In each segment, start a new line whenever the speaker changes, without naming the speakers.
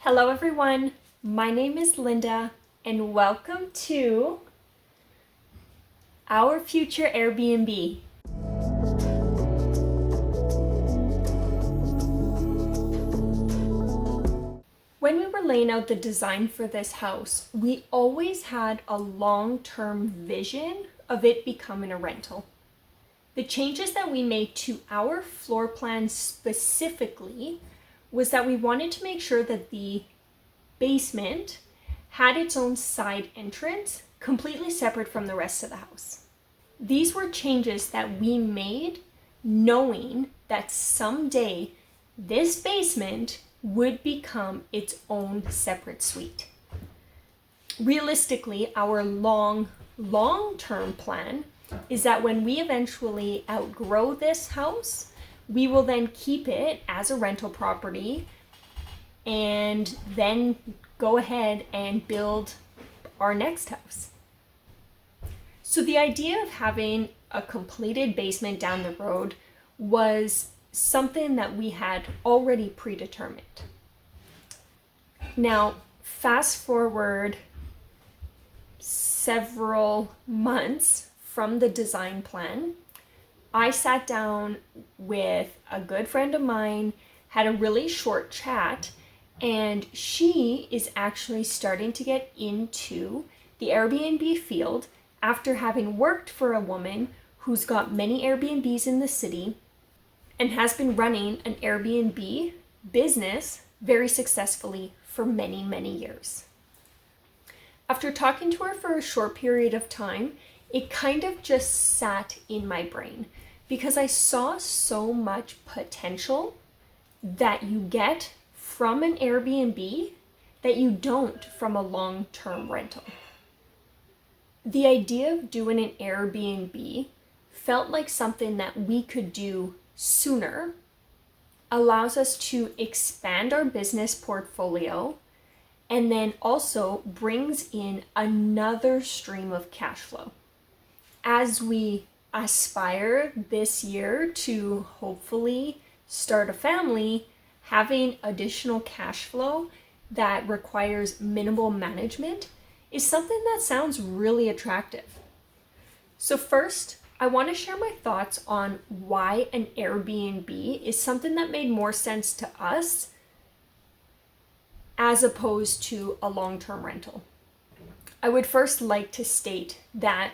Hello everyone, my name is Linda and welcome to Our Future Airbnb. When we were laying out the design for this house, we always had a long-term vision of it becoming a rental. The changes that we made to our floor plan specifically was that we wanted to make sure that the basement had its own side entrance completely separate from the rest of the house. These were changes that we made knowing that someday this basement would become its own separate suite. Realistically, our long-term plan is that when we eventually outgrow this house, we will then keep it as a rental property and then go ahead and build our next house. So the idea of having a completed basement down the road was something that we had already predetermined. Now, fast forward several months from the design plan, I sat down with a good friend of mine, had a really short chat, and she is actually starting to get into the Airbnb field after having worked for a woman who's got many Airbnbs in the city and has been running an Airbnb business very successfully for many, many years. After talking to her for a short period of time, it kind of just sat in my brain because I saw so much potential that you get from an Airbnb that you don't from a long-term rental. The idea of doing an Airbnb felt like something that we could do sooner, allows us to expand our business portfolio, and then also brings in another stream of cash flow. As we aspire this year to hopefully start a family, having additional cash flow that requires minimal management is something that sounds really attractive. So first, I want to share my thoughts on why an Airbnb is something that made more sense to us as opposed to a long-term rental. I would first like to state that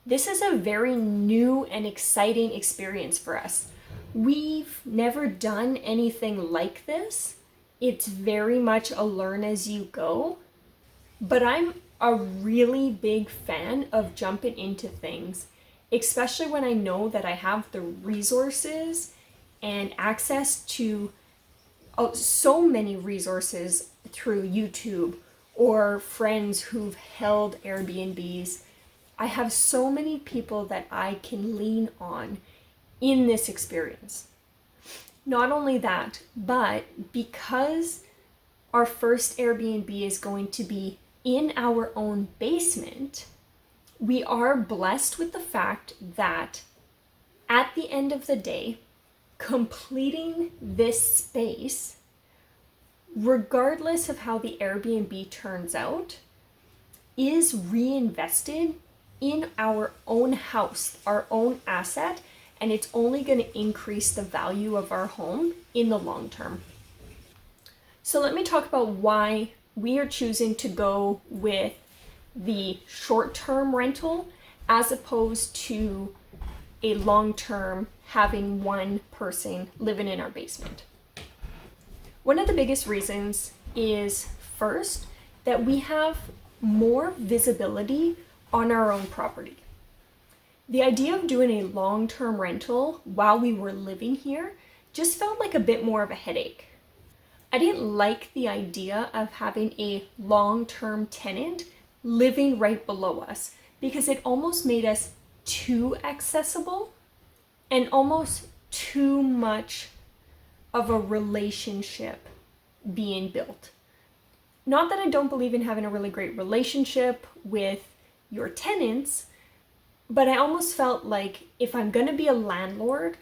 this is a very new and exciting experience for us. We've never done anything like this. It's very much a learn as you go, but I'm a really big fan of jumping into things, especially when I know that I have the resources and access to so many resources through YouTube or friends who've held Airbnbs. I have so many people that I can lean on in this experience. Not only that, but because our first Airbnb is going to be in our own basement, we are blessed with the fact that at the end of the day, completing this space, regardless of how the Airbnb turns out, is reinvested in our own house, our own asset, and it's only going to increase the value of our home in the long term. So let me talk about why we are choosing to go with the short-term rental as opposed to a long-term having one person living in our basement. One of the biggest reasons is first that we have more visibility on our own property. The idea of doing a long-term rental while we were living here just felt like a bit more of a headache. I didn't like the idea of having a long-term tenant living right below us because it almost made us too accessible and almost too much of a relationship being built. Not that I don't believe in having a really great relationship with your tenants, but I almost felt like if I'm going to be a landlord,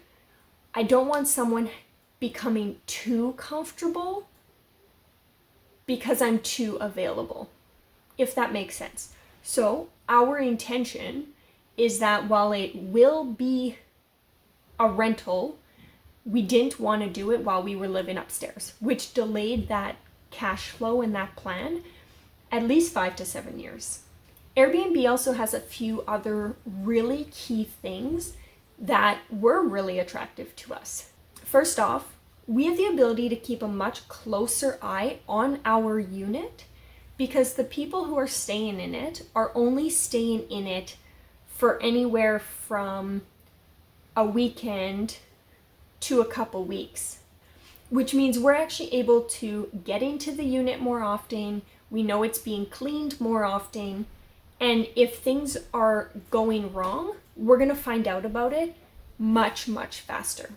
I don't want someone becoming too comfortable because I'm too available, if that makes sense. So our intention is that while it will be a rental, we didn't want to do it while we were living upstairs, which delayed that cash flow and that plan at least 5 to 7 years. Airbnb also has a few other really key things that were really attractive to us. First off, we have the ability to keep a much closer eye on our unit because the people who are staying in it are only staying in it for anywhere from a weekend to a couple weeks, which means we're actually able to get into the unit more often. We know it's being cleaned more often. And if things are going wrong, we're going to find out about it much, much faster.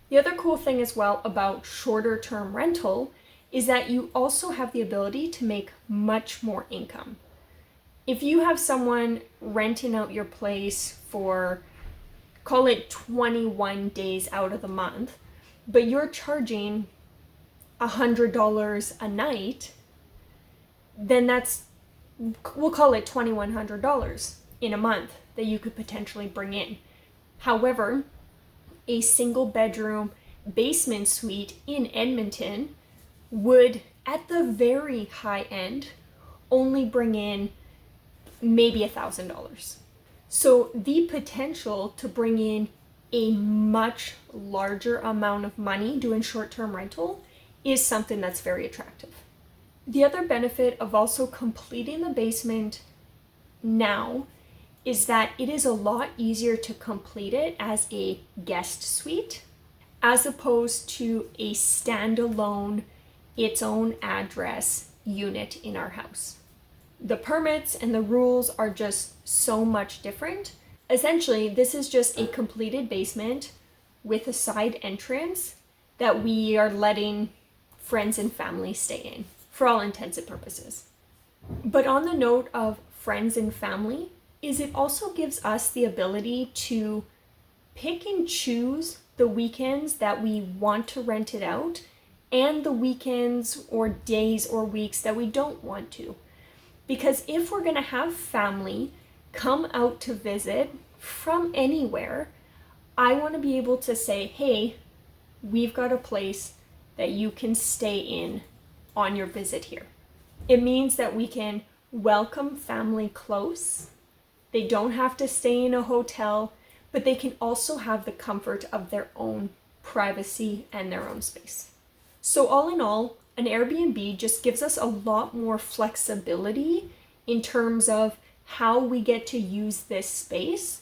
The other cool thing as well about shorter term rental is that you also have the ability to make much more income. If you have someone renting out your place for, call it 21 days out of the month, but you're charging $100 a night, then that's, we'll call it $2,100 in a month that you could potentially bring in. However, a single bedroom basement suite in Edmonton would, at the very high end, only bring in maybe $1,000. So the potential to bring in a much larger amount of money doing short-term rental is something that's very attractive. The other benefit of also completing the basement now is that it is a lot easier to complete it as a guest suite as opposed to a standalone, its own address unit in our house. The permits and the rules are just so much different. Essentially, this is just a completed basement with a side entrance that we are letting friends and family stay in for all intents and purposes. But on the note of friends and family, is it also gives us the ability to pick and choose the weekends that we want to rent it out and the weekends or days or weeks that we don't want to. Because if we're going to have family come out to visit from anywhere, I want to be able to say, hey, we've got a place that you can stay in on your visit here. It means that we can welcome family close. They don't have to stay in a hotel, but they can also have the comfort of their own privacy and their own space. So all in all, an Airbnb just gives us a lot more flexibility in terms of how we get to use this space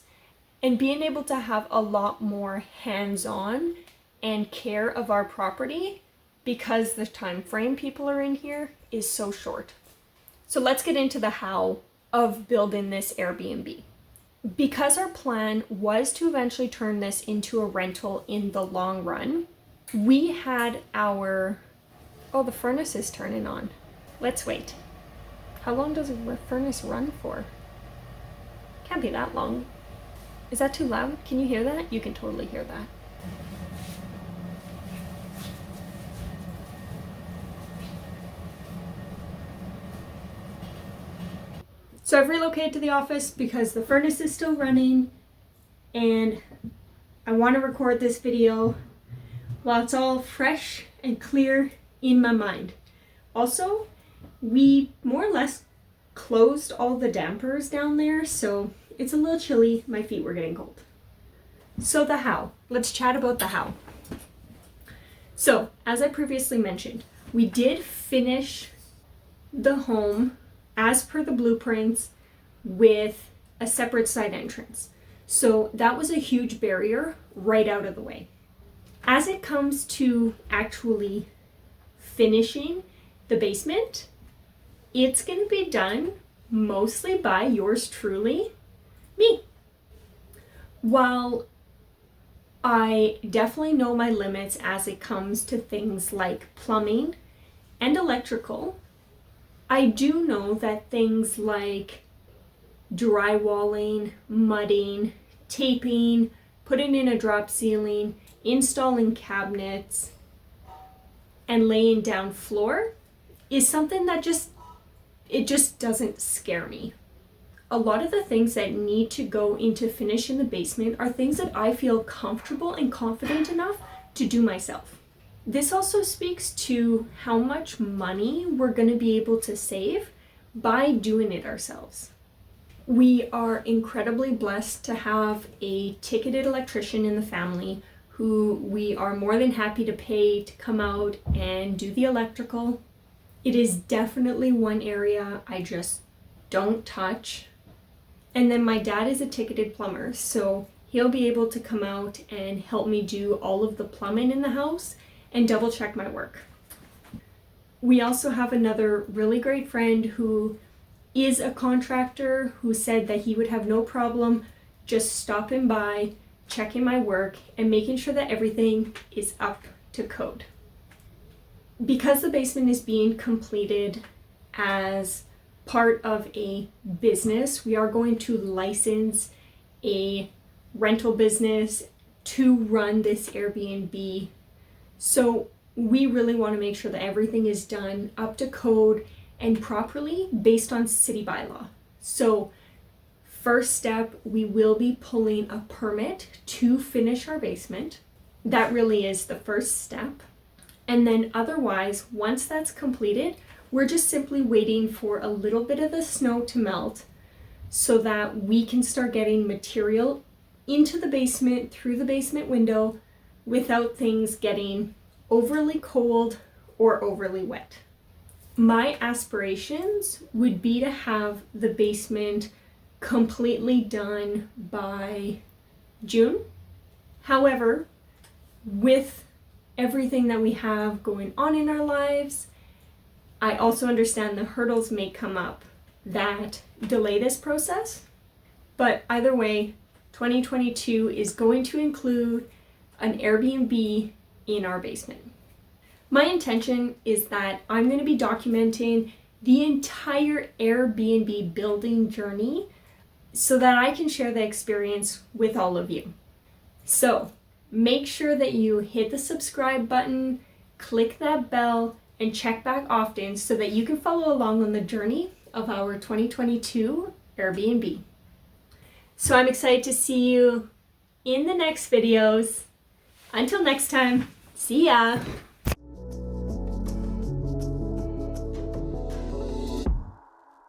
and being able to have a lot more hands-on and care of our property because the time frame people are in here is so short. So let's get into the how of building this Airbnb. Because our plan was to eventually turn this into a rental in the long run, we had our, oh, the furnace is turning on. Let's wait. How long does a furnace run for? Can't be that long. Is that too loud? Can you hear that? You can totally hear that. So I've relocated to the office because the furnace is still running and I want to record this video while it's all fresh and clear in my mind. Also, we more or less closed all the dampers down there, so it's a little chilly. My feet were getting cold. So the how. Let's chat about the how. So, as I previously mentioned, we did finish the home as per the blueprints with a separate side entrance. So that was a huge barrier right out of the way. As it comes to actually finishing the basement, it's going to be done mostly by yours truly, me. While I definitely know my limits as it comes to things like plumbing and electrical, I do know that things like drywalling, mudding, taping, putting in a drop ceiling, installing cabinets, and laying down floor, is something that it just doesn't scare me. A lot of the things that need to go into finish in the basement are things that I feel comfortable and confident enough to do myself. This also speaks to how much money we're going to be able to save by doing it ourselves. We are incredibly blessed to have a ticketed electrician in the family who we are more than happy to pay to come out and do the electrical. It is definitely one area I just don't touch. And then my dad is a ticketed plumber, so he'll be able to come out and help me do all of the plumbing in the house and double check my work. We also have another really great friend who is a contractor who said that he would have no problem just stopping by, checking my work, and making sure that everything is up to code. Because the basement is being completed as part of a business, we are going to license a rental business to run this Airbnb. So we really want to make sure that everything is done up to code and properly based on city bylaw. So first step, we will be pulling a permit to finish our basement. That really is the first step. And then otherwise, once that's completed, we're just simply waiting for a little bit of the snow to melt so that we can start getting material into the basement through the basement window without things getting overly cold or overly wet. My aspirations would be to have the basement completely done by June. However, with everything that we have going on in our lives, I also understand the hurdles may come up that delay this process. But either way, 2022 is going to include an Airbnb in our basement. My intention is that I'm going to be documenting the entire Airbnb building journey so that I can share the experience with all of you. So make sure that you hit the subscribe button, click that bell, and check back often so that you can follow along on the journey of our 2022 Airbnb. So I'm excited to see you in the next videos. Until next time, see ya!